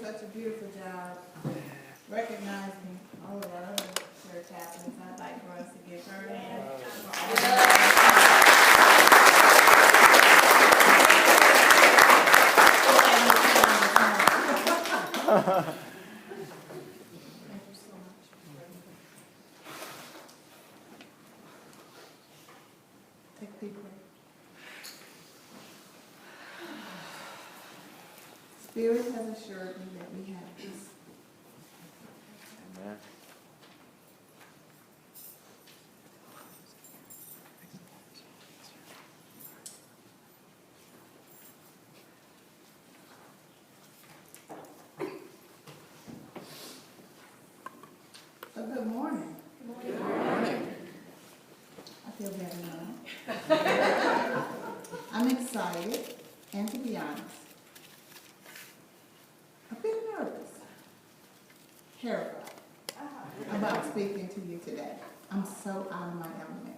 such a beautiful job recognizing all of our other church chaplains. I'd like for us to give her a hand. Thank you so much. Take a deep breath. Spirit has assured me that we have peace. Amen. So good morning. Good morning. I feel better now. I'm excited, and to be honest, a bit nervous, terrified about speaking to you today. I'm so out of my element.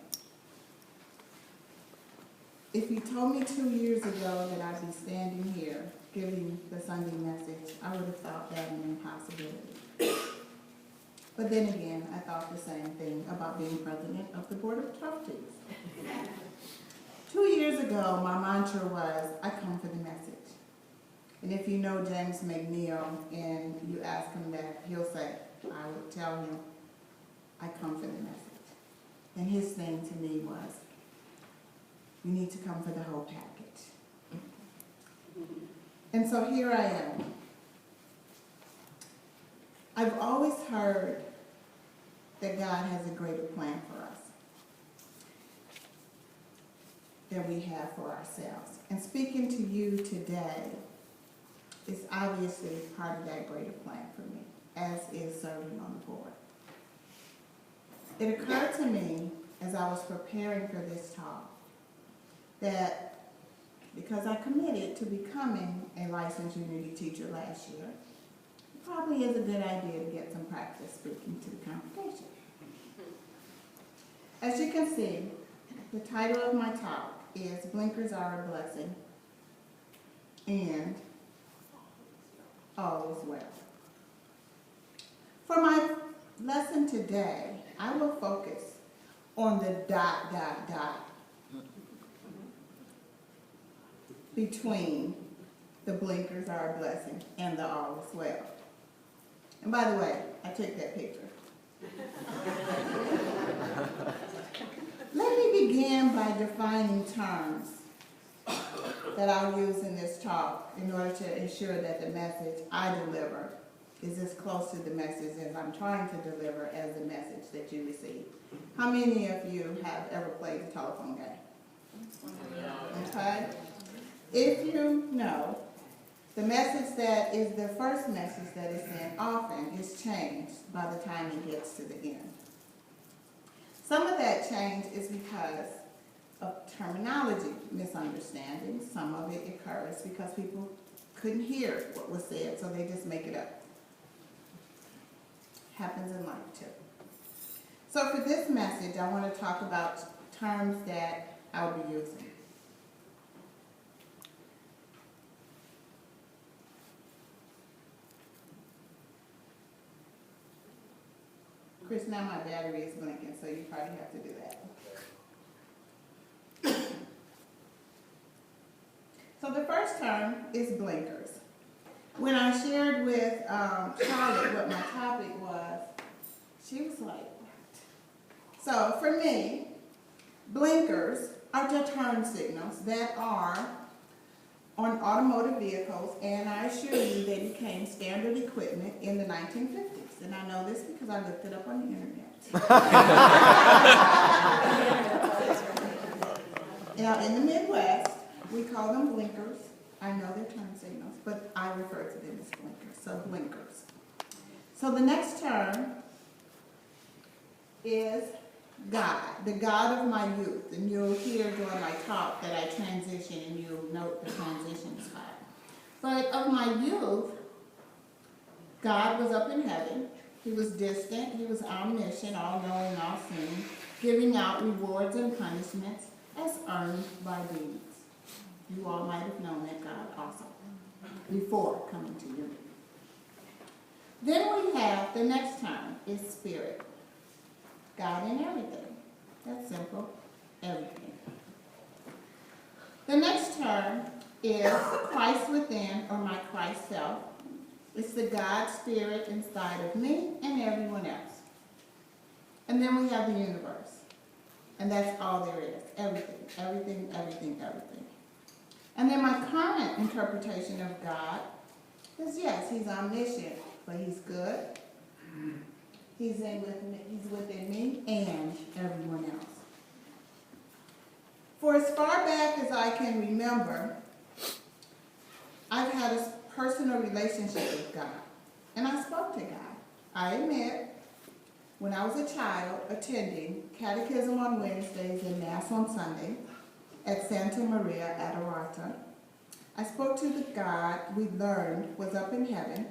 If you told me 2 years ago that I'd be standing here giving the Sunday message, I would have thought that an impossibility. But then again, I thought the same thing about being president of the Board of Trustees. 2 years ago, my mantra was, I come for the message. And if you know James McNeil and you ask him that, he'll say, I would tell him, I come for the message. And his thing to me was, you need to come for the whole package. And so here I am. I've always heard that God has a greater plan for us than we have for ourselves. And speaking to you today is obviously part of that greater plan for me, as is serving on the board. It occurred to me as I was preparing for this talk that because I committed to becoming a licensed Unity teacher last year, it probably is a good idea to get some practice speaking to the congregation. As you can see, the title of my talk is Blinkers Are a Blessing and All is Well. For my lesson today, I will focus on the ... between the blinkers are a blessing and the all is well. And by the way, I took that picture. Let me begin by defining terms that I'll use in this talk in order to ensure that the message I deliver is as close to the message as I'm trying to deliver as the message that you receive. How many of you have ever played the telephone game? Okay? If you know, the message that is the first message that is sent often is changed by the time it gets to the end. Some of that change is because of terminology misunderstandings. Some of it occurs because people couldn't hear what was said, so they just make it up. Happens in life too. So for this message, I want to talk about terms that I'll be using. Chris, now my battery is blinking, so you probably have to do that. So the first term is blinkers. When I shared with Charlotte what my topic was, she was like, what? So for me, blinkers are the turn signals that are on automotive vehicles, and I assure you they became standard equipment in the 1950s. And I know this because I looked it up on the internet. Now, in the Midwest, we call them blinkers. I know they're turn signals, but I refer to them as blinkers, so blinkers. So the next term is God, the God of my youth. And you'll hear during my talk that I transition, and you'll note the transition spot. But of my youth, God was up in heaven. He was distant. He was omniscient, all-knowing, all-seeing, giving out rewards and punishments as earned by deeds. You all might have known that God also before coming to you. like the next term is spirit. God in everything. That's simple. Everything. The next term is Christ within, or my Christ self. It's the God spirit inside of me and everyone else. And then we have the universe. And that's all there is. Everything, everything, everything, everything. And then my current interpretation of God is, yes, he's omniscient, but he's good. He's within me and everyone else. For as far back as I can remember, I've had a personal relationship with God. And I spoke to God. I admit, when I was a child attending catechism on Wednesdays and Mass on Sunday at Santa Maria Adorata, I spoke to the God we learned was up in heaven,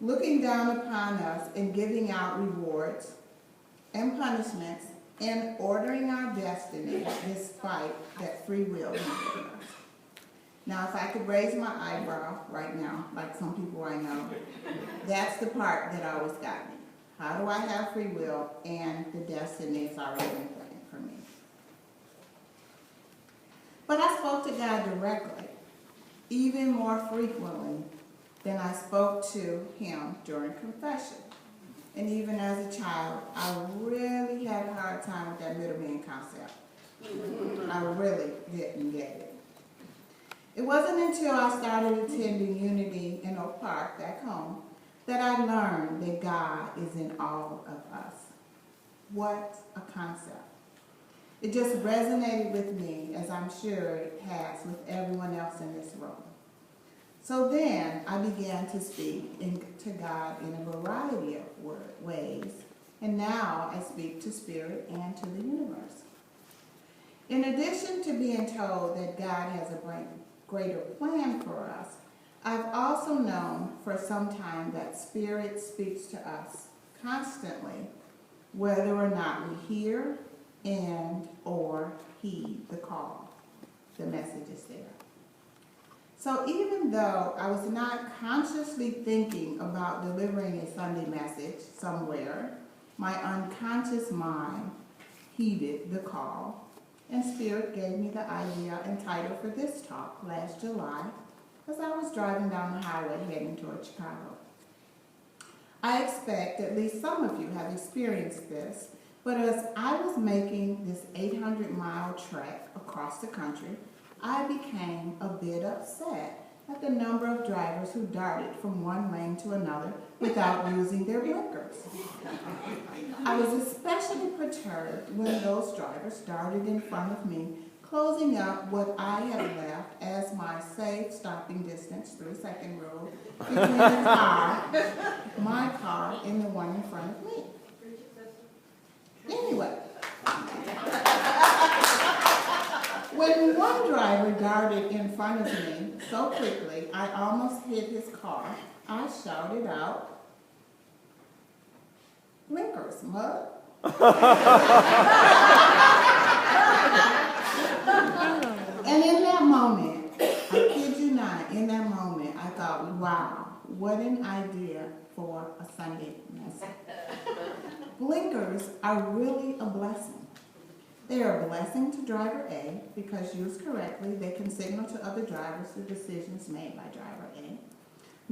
looking down upon us and giving out rewards and punishments and ordering our destiny despite that free will he gave us. Now, if I could raise my eyebrow right now, like some people I know, that's the part that always got me. How do I have free will and the destiny is already been planned for me? But I spoke to God directly, even more frequently than I spoke to him during confession. And even as a child, I really had a hard time with that middleman concept. I really didn't get it. It wasn't until I started attending Unity in Oak Park back home that I learned that God is in all of us. What a concept. It just resonated with me, as I'm sure it has with everyone else in this room. So then I began to speak to God in a variety of ways, and now I speak to Spirit and to the universe. In addition to being told that God has a greater plan for us, I've also known for some time that Spirit speaks to us constantly, whether or not we hear and or heed the call. The message is there. So even though I was not consciously thinking about delivering a Sunday message somewhere, my unconscious mind heeded the call, and Spirit gave me the idea and title for this talk last July as I was driving down the highway heading toward Chicago. I expect at least some of you have experienced this, but as I was making this 800-mile trek across the country, I became a bit upset at the number of drivers who darted from one lane to another without using their blinkers. I was especially perturbed when those drivers darted in front of me, closing up what I had left as my safe stopping distance, 3-second rule, between my car, and the one in front of me. Anyway, when one driver darted in front of me so quickly I almost hit his car, I shouted out, "Blinkers, mud!" And in that moment, I kid you not, in that moment, I thought, wow, what an idea for a Sunday message. Blinkers are really a blessing. They are a blessing to driver A because used correctly, they can signal to other drivers the decisions made by driver A.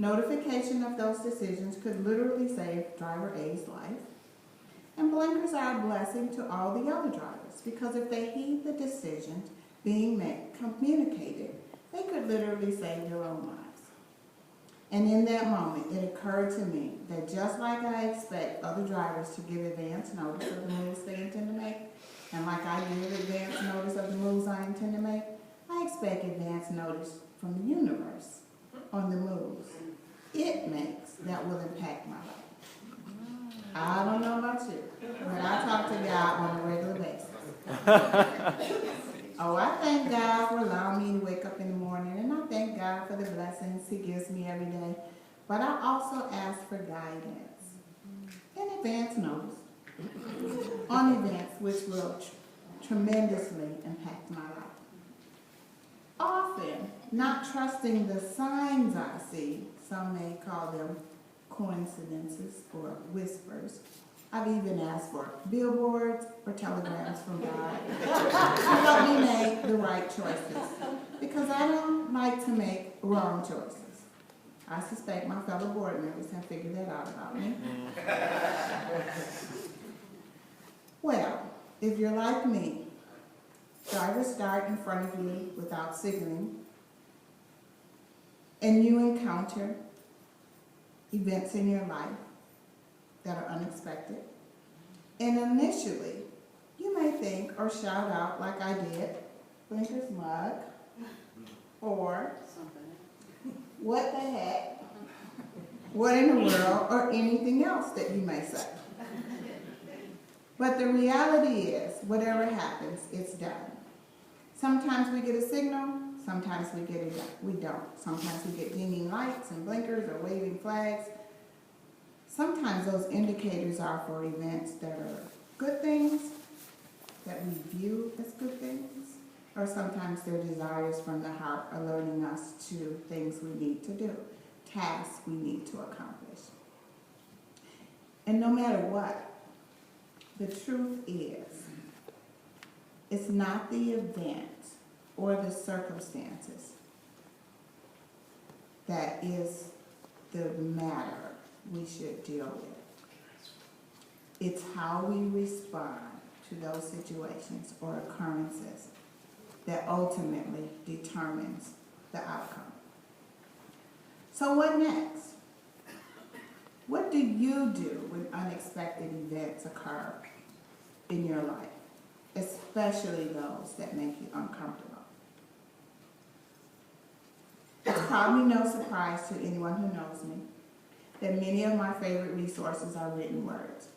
Notification of those decisions could literally save driver A's life. And blinkers are a blessing to all the other drivers because if they heed the decisions being communicated, they could literally save their own lives. And in that moment, it occurred to me that just like I expect other drivers to give advance notice of the moves they intend to make, and like I give advance notice of the moves I intend to make, I expect advance notice from the universe on the moves it makes that will impact my life. I don't know about you, but I talk to God on a regular basis. Oh, I thank God for allowing me to wake up in the morning, and I thank God for the blessings He gives me every day. But I also ask for guidance and advance notice on events which will tremendously impact my life. Often, not trusting the signs I see, some may call them coincidences or whispers. I've even asked for billboards or telegrams from God to help me make the right choices, because I don't like to make wrong choices. I suspect my fellow board members have figured that out about me. Well, if you're like me, drivers start in front of you without signaling, and you encounter events in your life that are unexpected. And initially, you may think or shout out like I did, blinker's mug, or what the heck, what in the world, or anything else that you may say. But the reality is, whatever happens, it's done. Sometimes we get a signal, sometimes we don't. Sometimes we get dinging lights and blinkers or waving flags. Sometimes those indicators are for events that are good things, that we view as good things, or sometimes they're desires from the heart alerting us to things we need to do, tasks we need to accomplish. And no matter what, the truth is, it's not the event or the circumstances that is the matter we should deal with. It's how we respond to those situations or occurrences that ultimately determines the outcome. So what next? What do you do when unexpected events occur in your life, especially those that make you uncomfortable? It's probably no surprise to anyone who knows me that many of my favorite resources are written words.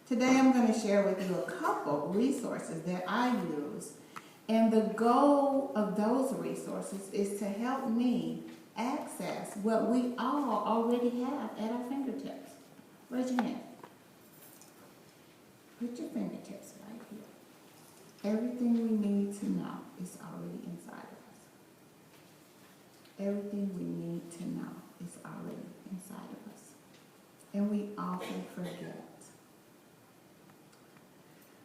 Today I'm going to share with you a couple resources that I use, and the goal of those resources is to help me access what we all already have at our fingertips. Raise your hand. Put your fingertips right here. Everything we need to know is already inside of us. Everything we need to know is already inside of us. And we often forget.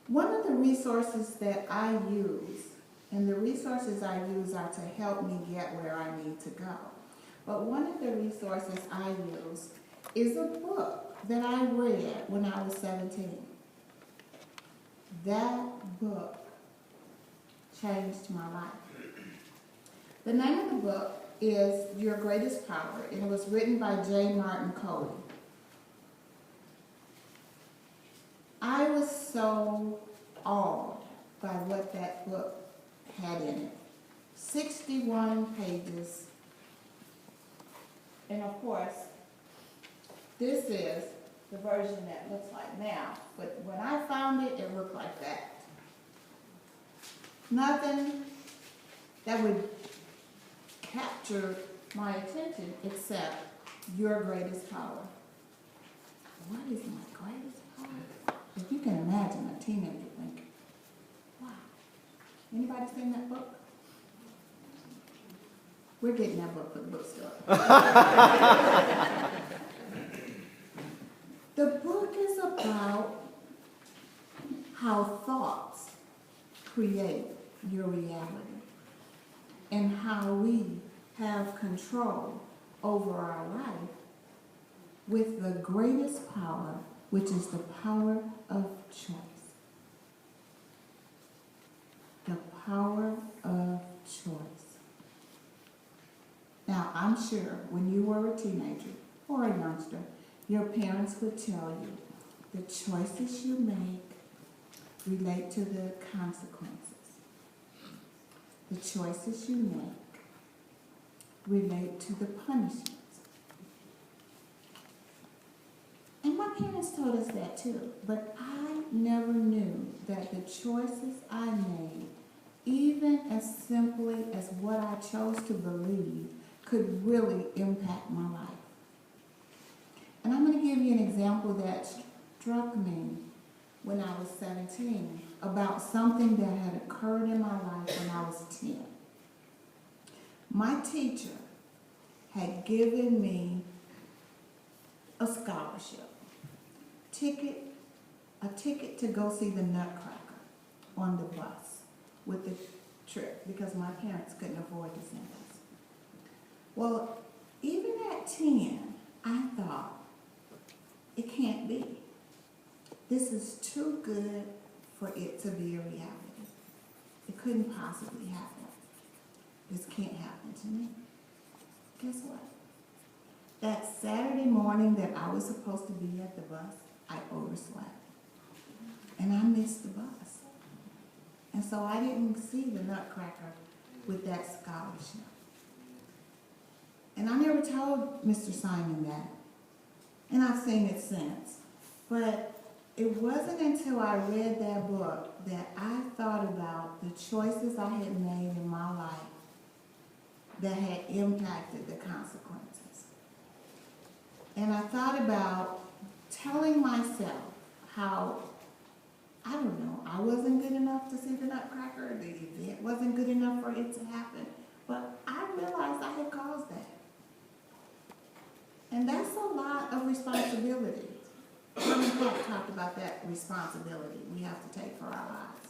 One of the resources that I use, and the resources I use are to help me get where I need to go. But one of the resources I use is a book that I read when I was 17. That book changed my life. The name of the book is Your Greatest Power, and it was written by J. Martin Cody. I was so awed by what that book had in it. 61 pages. And of course, this is the version that looks like now. But when I found it, it looked like that. Nothing that would capture my attention except your greatest power. What is my greatest power? If you can imagine a teenager thinking, wow. Anybody seen that book? We're getting that book for the bookstore. The book is about how thoughts create your reality and how we have control over our life with the greatest power, which is the power of choice. The power of choice. Now, I'm sure when you were a teenager or a youngster, your parents would tell you the choices you make relate to the consequences. The choices you make relate to the punishments. And my parents told us that too, but I never knew that the choices I made, even as simply as what I chose to believe, could really impact my life. And I'm going to give you an example that struck me when I was 17 about something that had occurred in my life when I was 10. My teacher had given me a scholarship, a ticket to go see the Nutcracker on the bus with the trip because my parents couldn't afford to send us. Well, even at 10, I thought, it can't be. This is too good for it to be a reality. It couldn't possibly happen. This can't happen to me. Guess what? That Saturday morning that I was supposed to be at the bus, I overslept. And I missed the bus. And so I didn't see the Nutcracker with that scholarship. And I never told Mr. Simon that. And I've seen it since. But it wasn't until I read that book that I thought about the choices I had made in my life that had impacted the consequences. And I thought about telling myself how, I don't know, I wasn't good enough to see the Nutcracker, the event wasn't good enough for it to happen, but I realized I had caused that. And that's a lot of responsibility. Herman Clark talked about that responsibility we have to take for our lives.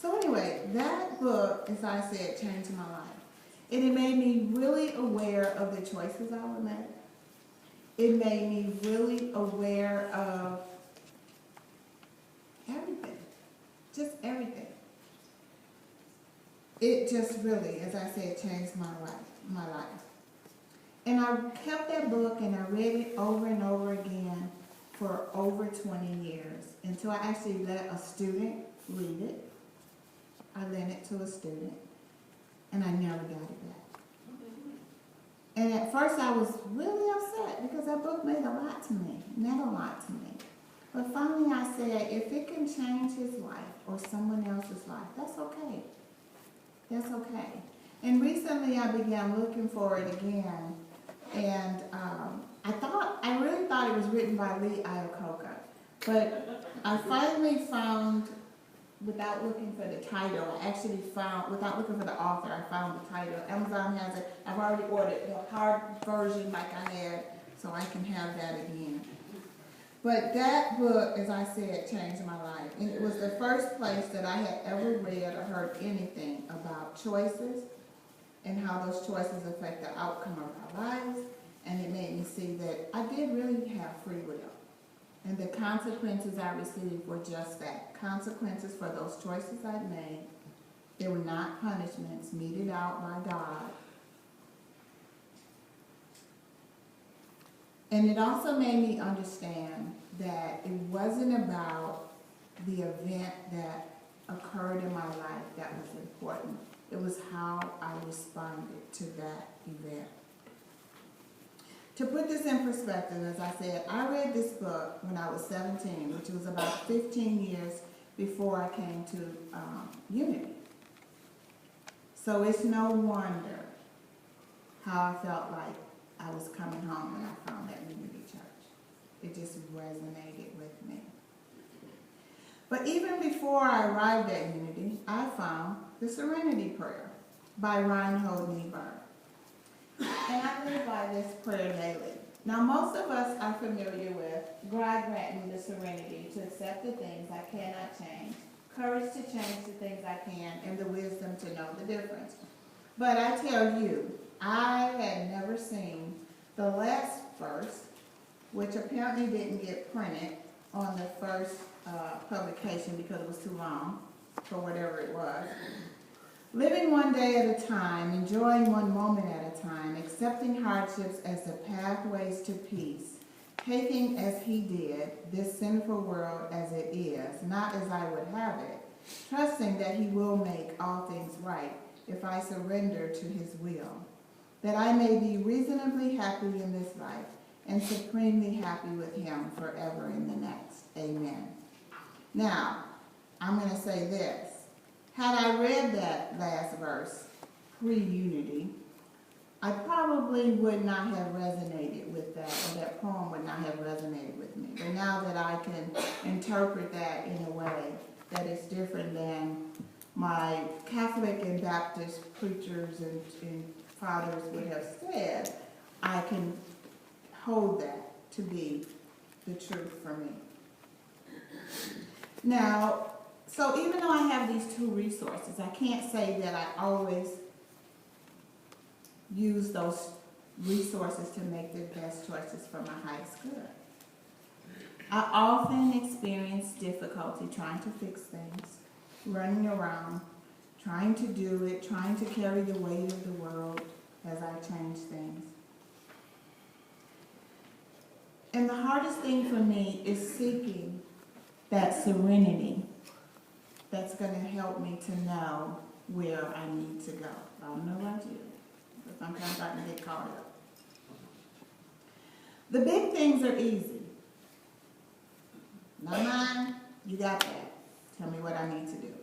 So anyway, that book, as I said, changed my life. And it made me really aware of the choices I would make. It made me really aware of everything, just everything. It just really, as I said, changed my life. And I kept that book and I read it over and over again for over 20 years until I actually let a student read it. I lent it to a student and I never got it back. And at first I was really upset because that book meant a lot to me, meant a lot to me. But finally I said, if it can change his life or someone else's life, that's okay. That's okay. And recently I began looking for it again. And I really thought it was written by Lee Iacocca. But I finally found, without looking for the title, without looking for the author, I found the title. Amazon has it. I've already ordered the hard version like I had, so I can have that again. But that book, as I said, changed my life. And it was the first place that I had ever read or heard anything about choices and how those choices affect the outcome of our lives. And it made me see that I did really have free will. And the consequences I received were just that. Consequences for those choices I'd made. They were not punishments meted out by God. And it also made me understand that it wasn't about the event that occurred in my life that was important. It was how I responded to that event. To put this in perspective, as I said, I read this book when I was 17, which was about 15 years before I came to Unity. So it's no wonder how I felt like I was coming home when I found that Unity Church. It just resonated with me. But even before I arrived at Unity, I found the Serenity Prayer by Reinhold Niebuhr. And I live by this prayer daily. Now, most of us are familiar with God grant me the serenity to accept the things I cannot change, courage to change the things I can, and the wisdom to know the difference. But I tell you, I had never seen the last verse, which apparently didn't get printed on the first publication because it was too long, for whatever it was. Living one day at a time, enjoying one moment at a time, accepting hardships as the pathways to peace, taking as he did this sinful world as it is, not as I would have it, trusting that he will make all things right if I surrender to his will, that I may be reasonably happy in this life and supremely happy with him forever in the next. Amen. Now, I'm going to say this. Had I read that last verse, pre-Unity, I probably would not have resonated with that, or that poem would not have resonated with me. But now that I can interpret that in a way that is different than my Catholic and Baptist preachers and fathers would have said, I can hold that to be the truth for me. Now, so even though I have these two resources, I can't say that I always use those resources to make the best choices for my highest good. I often experience difficulty trying to fix things, running around, trying to do it, trying to carry the weight of the world as I change things. And the hardest thing for me is seeking that serenity that's going to help me to know where I need to go. I don't know about you, but sometimes I can get caught up. The big things are easy. Not mine, you got that. Tell me what I need to do.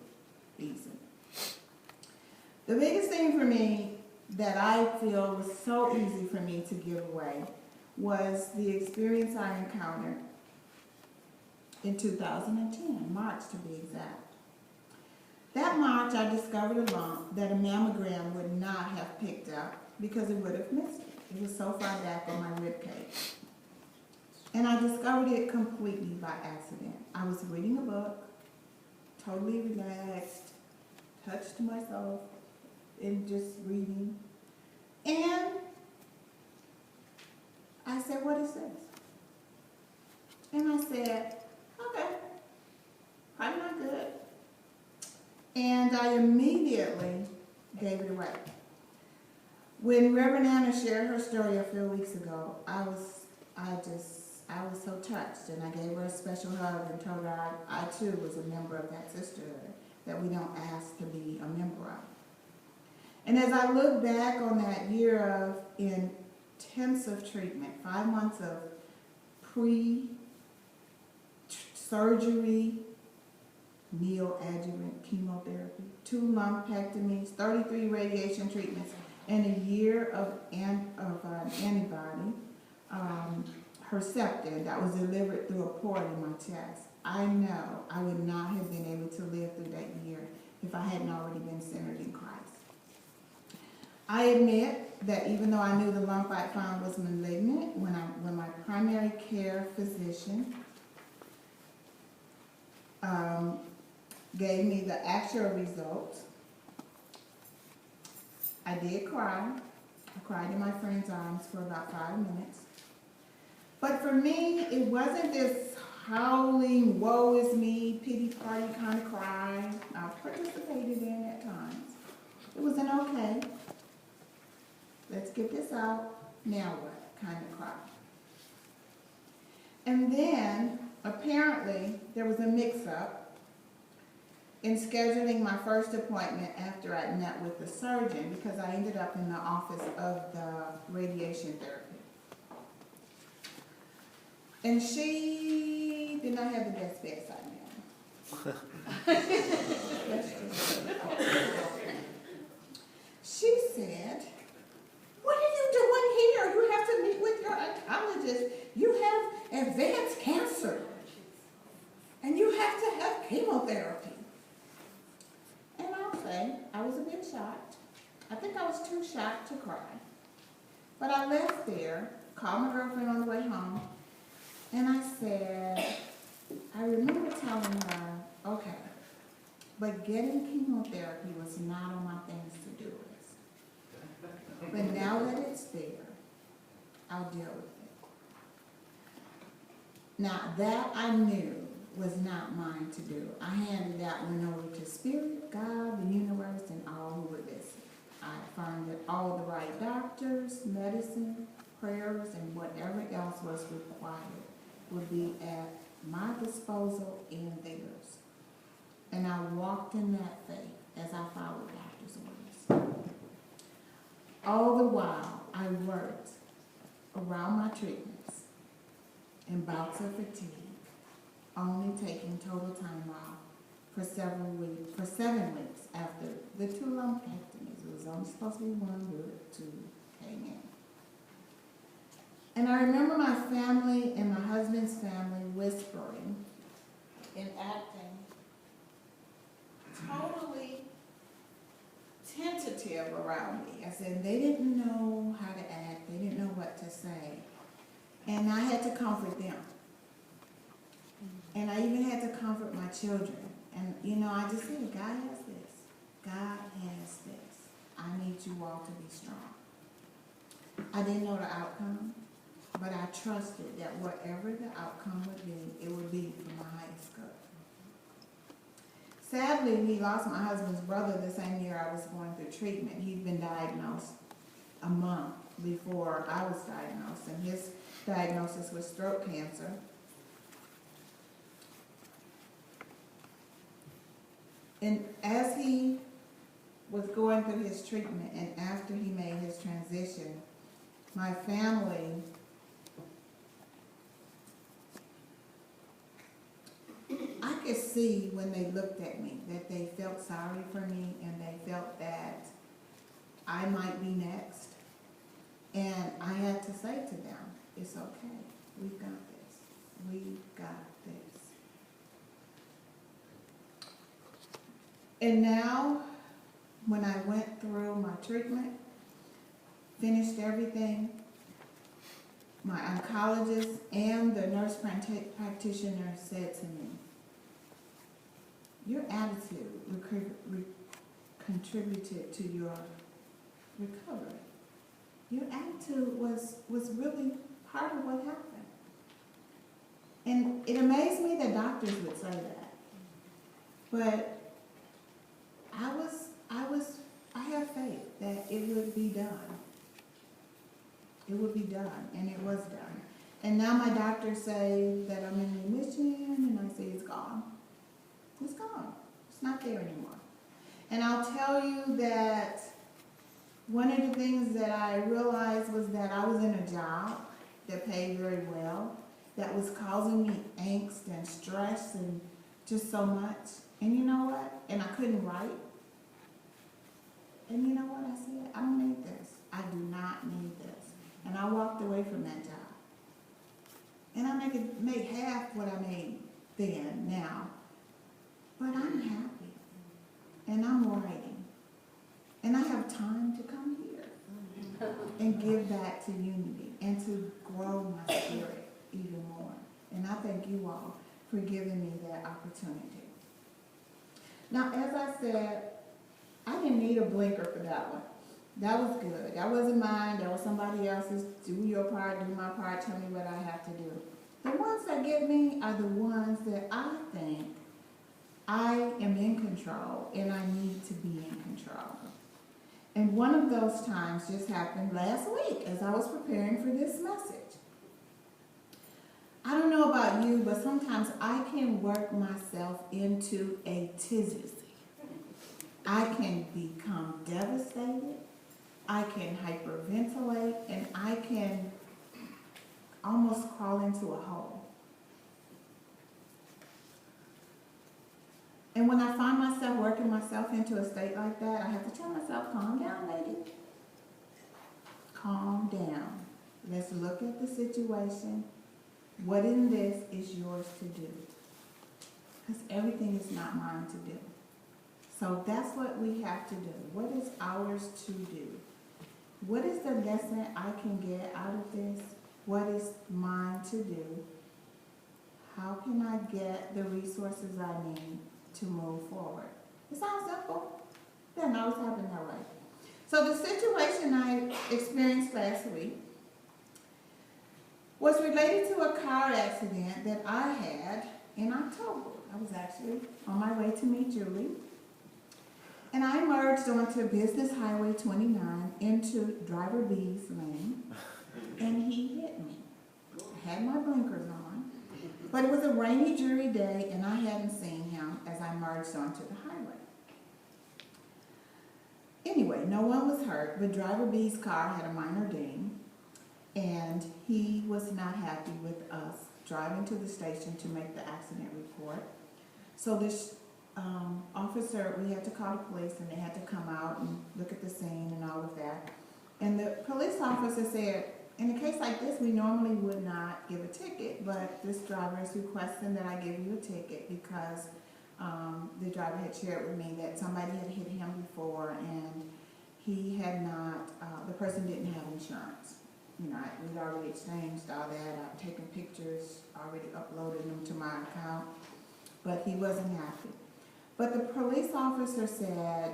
Easy. The biggest thing for me that I feel was so easy for me to give away was the experience I encountered in 2010, March to be exact. That March, I discovered a lump that a mammogram would not have picked up because it would have missed it. It was so far back on my rib cage. And I discovered it completely by accident. I was reading a book, totally relaxed, touched myself in just reading. And I said, what is this? And I said, okay, probably not good. And I immediately gave it away. When Reverend Anna shared her story a few weeks ago, I was so touched, and I gave her a special hug and told her I too was a member of that sisterhood that we don't ask to be a member of. And as I look back on that year of intensive treatment, 5 months of pre-surgery, neoadjuvant chemotherapy, 2 lumpectomies, 33 radiation treatments, and a year of an antibody, Herceptin, that was delivered through a port in my chest. I know I would not have been able to live through that year if I hadn't already been centered in Christ. I admit that even though I knew the lump I found was malignant, when my primary care physician gave me the actual results, I did cry. I cried in my friend's arms for about 5 minutes. But for me, it wasn't this howling, woe is me, pity party kind of cry I've participated in at times. It was an okay, let's get this out, now what kind of cry. And then, apparently, there was a mix-up in scheduling my first appointment after I met with the surgeon because I ended up in the office of the radiation therapy. And she did not have the best bedside manner. She said, what are you doing here? You have to meet with your oncologist. You have advanced cancer. And you have to have chemotherapy. And I'll say, I was a bit shocked. I think I was too shocked to cry. But I left there, called my girlfriend on the way home, and I said, I remember telling her, okay, but getting chemotherapy was not on my things to do list. But now that it's there, I'll deal with it. Now that I knew was not mine to do. I handed that one over to Spirit, God, the universe, and all who would listen. I affirmed that all the right doctors, medicine, prayers, and whatever else was required would be at my disposal and theirs. And I walked in that faith as I followed doctor's orders. All the while, I worked around my treatments in bouts of fatigue, only taking total time off for 7 weeks after the 2 lumpectomies. It was only supposed to be 1, but 2 came in. And I remember my family and my husband's family whispering and acting totally tentative around me. I said they didn't know how to act. They didn't know what to say. And I had to comfort them. And I even had to comfort my children. And, you know, I just said, God has this. God has this. I need you all to be strong. I didn't know the outcome, but I trusted that whatever the outcome would be, it would be for my highest good. Sadly, we lost my husband's brother the same year I was going through treatment. He'd been diagnosed a month before I was diagnosed, and his diagnosis was throat cancer. And as he was going through his treatment and after he made his transition, my family I could see when they looked at me that they felt sorry for me and they felt that I might be next. And I had to say to them, it's okay, we've got this, we've got this. And now, when I went through my treatment, finished everything, my oncologist and the nurse practitioner said to me, your attitude contributed to your recovery. Your attitude was really part of what happened. And it amazed me that doctors would say that. But I have faith that it would be done. It would be done, and it was done. And now my doctors say that I'm in remission, and I say it's gone. It's gone. It's not there anymore. And I'll tell you that one of the things that I realized was that I was in a job that paid very well, that was causing me angst and stress and just so much. And you know what? And I couldn't write. And you know what I said? I don't need this. I do not need this. And I walked away from that job. And I make half what I made then, now. But I'm happy. And I'm writing. And I have time to come here and give back to unity and to grow my spirit even more. And I thank you all for giving me that opportunity. Now, as I said, I didn't need a blinker for that one. That was good. That wasn't mine. That was somebody else's. Do your part, do my part, tell me what I have to do. The ones that get me are the ones that I think I am in control and I need to be in control. And one of those times just happened last week as I was preparing for this message. I don't know about you, but sometimes I can work myself into a tizzy. I can become devastated, I can hyperventilate, and I can almost crawl into a hole. And when I find myself working myself into a state like that, I have to tell myself, calm down, lady. Calm down. Let's look at the situation. What in this is yours to do? Because everything is not mine to do. So that's what we have to do. What is ours to do? What is the lesson I can get out of this? What is mine to do? How can I get the resources I need to move forward? It sounds simple. It doesn't always happen that way. So the situation I experienced last week was related to a car accident that I had in October. I was actually on my way to meet Julie. And I merged onto Business Highway 29 into Driver B's lane, and he hit me. I had my blinkers on, but it was a rainy, dreary day, and I hadn't seen him as I merged onto the highway. Anyway, no one was hurt, but Driver B's car had a minor ding, and he was not happy with us driving to the station to make the accident report. So this officer, we had to call the police, and they had to come out and look at the scene and all of that. And the police officer said, in a case like this, we normally would not give a ticket, but this driver is requesting that I give you a ticket because the driver had shared with me that somebody had hit him before, and he had not, the person didn't have insurance. we'd already exchanged all that. I've taken pictures, already uploaded them to my account, but he wasn't happy. But the police officer said,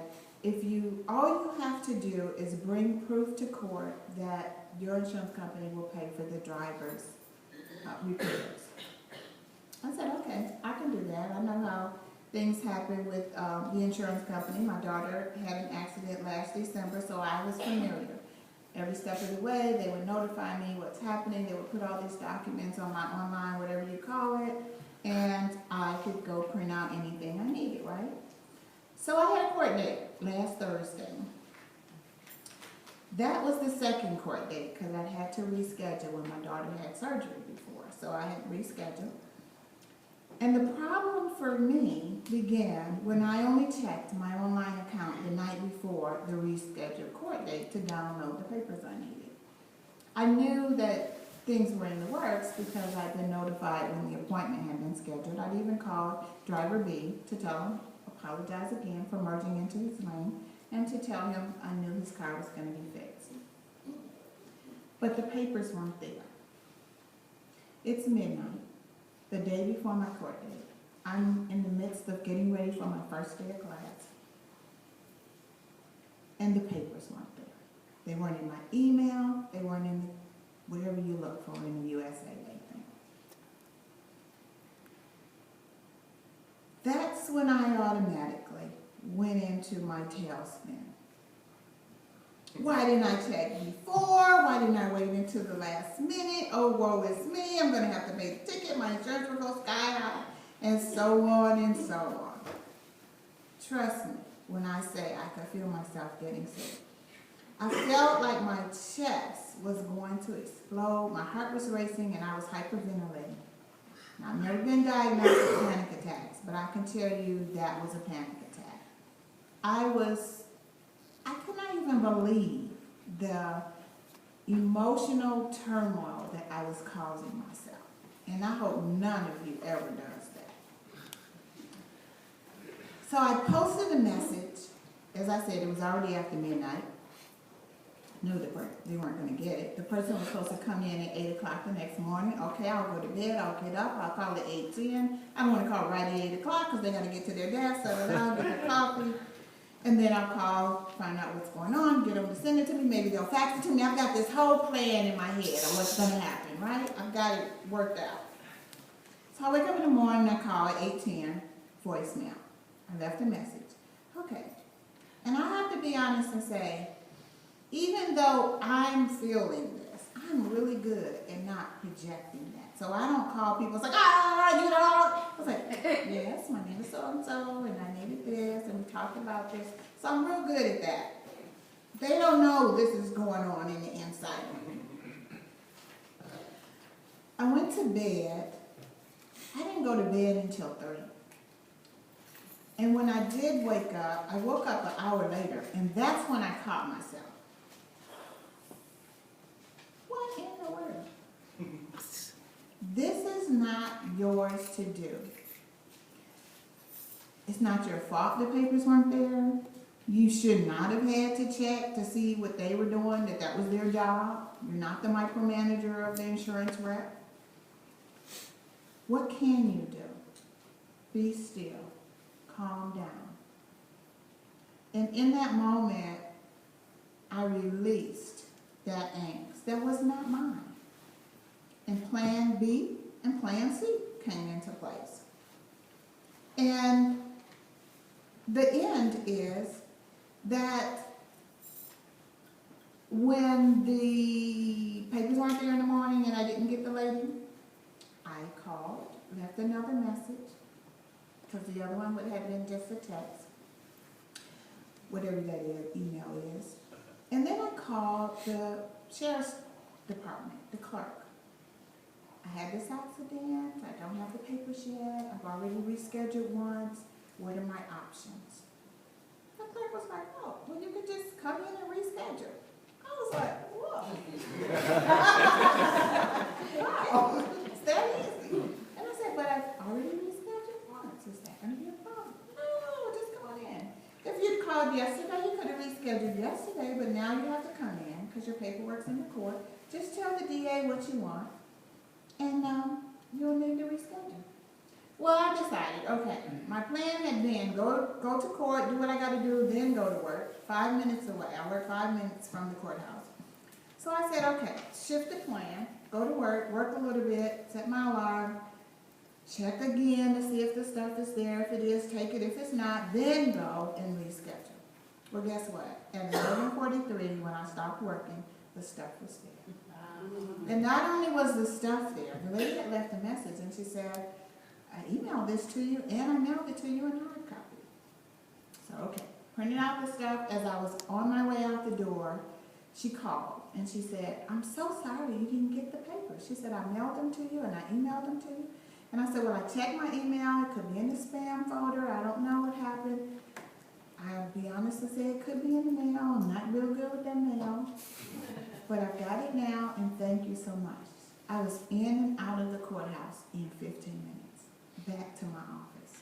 all you have to do is bring proof to court that your insurance company will pay for the driver's repairs. I said, okay, I can do that. I know how things happen with the insurance company. My daughter had an accident last December, so I was familiar. Every step of the way, they would notify me what's happening. They would put all these documents on my online, whatever you call it, and I could go print out anything I needed, right? So I had a court date last Thursday. That was the second court date because I had to reschedule when my daughter had surgery before. So I had rescheduled. And the problem for me began when I only checked my online account the night before the rescheduled court date to download the papers I needed. I knew that things were in the works because I'd been notified when the appointment had been scheduled. I'd even called driver B to tell him, apologize again for merging into his lane, and to tell him I knew his car was going to be fixed. But the papers weren't there. It's midnight, the day before my court date. I'm in the midst of getting ready for my first day of class. And the papers weren't there. They weren't in my email. They weren't in whatever you look for in the USA thing. That's when I automatically went into my tailspin. Why didn't I check before? Why didn't I wait until the last minute? Oh, woe is me. I'm going to have to pay the ticket. My insurance will go sky high. And so on and so on. Trust me when I say I could feel myself getting sick. I felt like my chest was going to explode. My heart was racing and I was hyperventilating. Now, I've never been diagnosed with panic attacks, but I can tell you that was a panic attack. I could not even believe the emotional turmoil that I was causing myself. And I hope none of you ever does that. So I posted a message. As I said, it was already after midnight. Knew they weren't going to get it. The person was supposed to come in at 8 o'clock the next morning. Okay, I'll go to bed. I'll get up. I'll call at 8:10. I'm going to call right at 8 o'clock because they got to get to their desk, settle down, get their coffee. And then I'll call, find out what's going on, get them to send it to me. Maybe they'll fax it to me. I've got this whole plan in my head of what's going to happen, right? I've got it worked out. So I wake up in the morning and I call at 8:10, voicemail. I left a message. Okay. And I have to be honest and say, even though I'm feeling this, I'm really good at not projecting that. So I don't call people, it's like, you know. I was like, yes, my name is so-and-so, and I needed this, and we talked about this. So I'm real good at that. They don't know this is going on in the inside of me. I went to bed. I didn't go to bed until 3. And when I did wake up, I woke up an hour later, and that's when I caught myself. What in the world? This is not yours to do. It's not your fault the papers weren't there. You should not have had to check to see what they were doing, that was their job. You're not the micromanager of the insurance rep. What can you do? Be still. Calm down. And in that moment, I released that angst that was not mine. And plan B and plan C came into place. And the end is that when the papers weren't there in the morning and I didn't get the lady, I called, left another message, because the other one would have been just a text, whatever that is, email is. And then I called the sheriff's department, the clerk. I had this accident, I don't have the papers yet, I've already rescheduled once, what are my options? The clerk was like, oh, well you could just come in and reschedule. I was like, whoa. Wow, it's that easy. And I said, but I've already rescheduled once, is that going to be a problem? No, just come on in. If you'd called yesterday, you could have rescheduled yesterday, but now you have to come in because that your paperwork's in the court. Just tell the DA what you want, and you'll need to reschedule. Well, I decided, okay, my plan had been go to court, do what I gotta do, then go to work. 5 minutes away. I work 5 minutes from the courthouse. So I said, okay, shift the plan, go to work a little bit, set my alarm, check again to see if the stuff is there. If it is, take it. If it's not, then go and reschedule. Well, guess what? At 11:43, when I stopped working, the stuff was there. And not only was the stuff there, the lady had left a message and she said, I emailed this to you and I mailed it to you in hard copy. So, okay, printed out the stuff. As I was on my way out the door, she called and she said, I'm so sorry you didn't get the papers. She said, I mailed them to you and I emailed them to you. And I said, well, I checked my email. It could be in the spam folder. I don't know what happened. I'll be honest and say it could be in the mail. I'm not real good with that mail. But I've got it now, and thank you so much. I was in and out of the courthouse in 15 minutes, back to my office.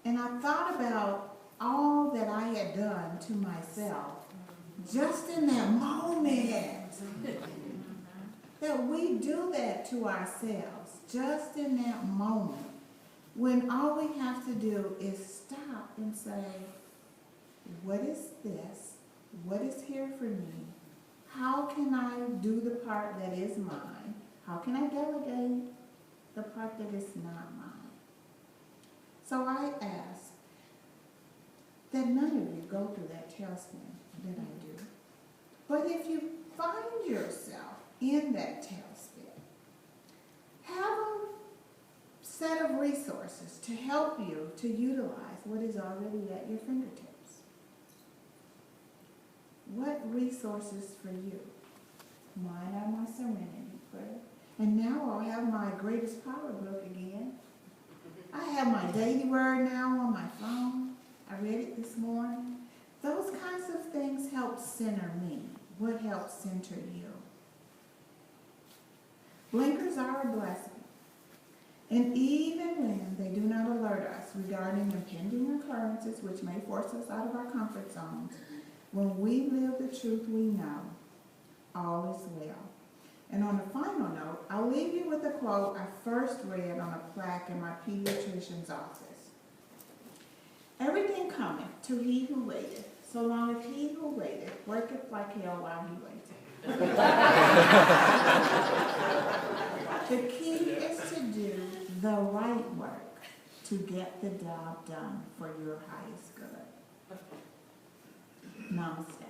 And I thought about all that I had done to myself just in that moment. That we do that to ourselves, just in that moment, when all we have to do is stop and say, what is this? What is here for me? How can I do the part that is mine? How can I delegate the part that is not mine? So I ask that none of you go through that tailspin that I do. But if you find yourself in that tailspin, have a set of resources to help you to utilize what is already at your fingertips. What resources for you? Mine are my serenity prayer. And now I'll have my greatest power book again. I have my daily word now on my phone. I read it this morning. Those kinds of things help center me. What helps center you? Blinkers are a blessing. And even when they do not alert us regarding impending occurrences which may force us out of our comfort zones, when we live the truth we know, all is well. And on a final note, I'll leave you with a quote I first read on a plaque in my pediatrician's office. Everything cometh to he who waiteth, so long as he who waiteth worketh like hell while he waiteth. The key is to do the right work to get the job done for your highest good. Namaste.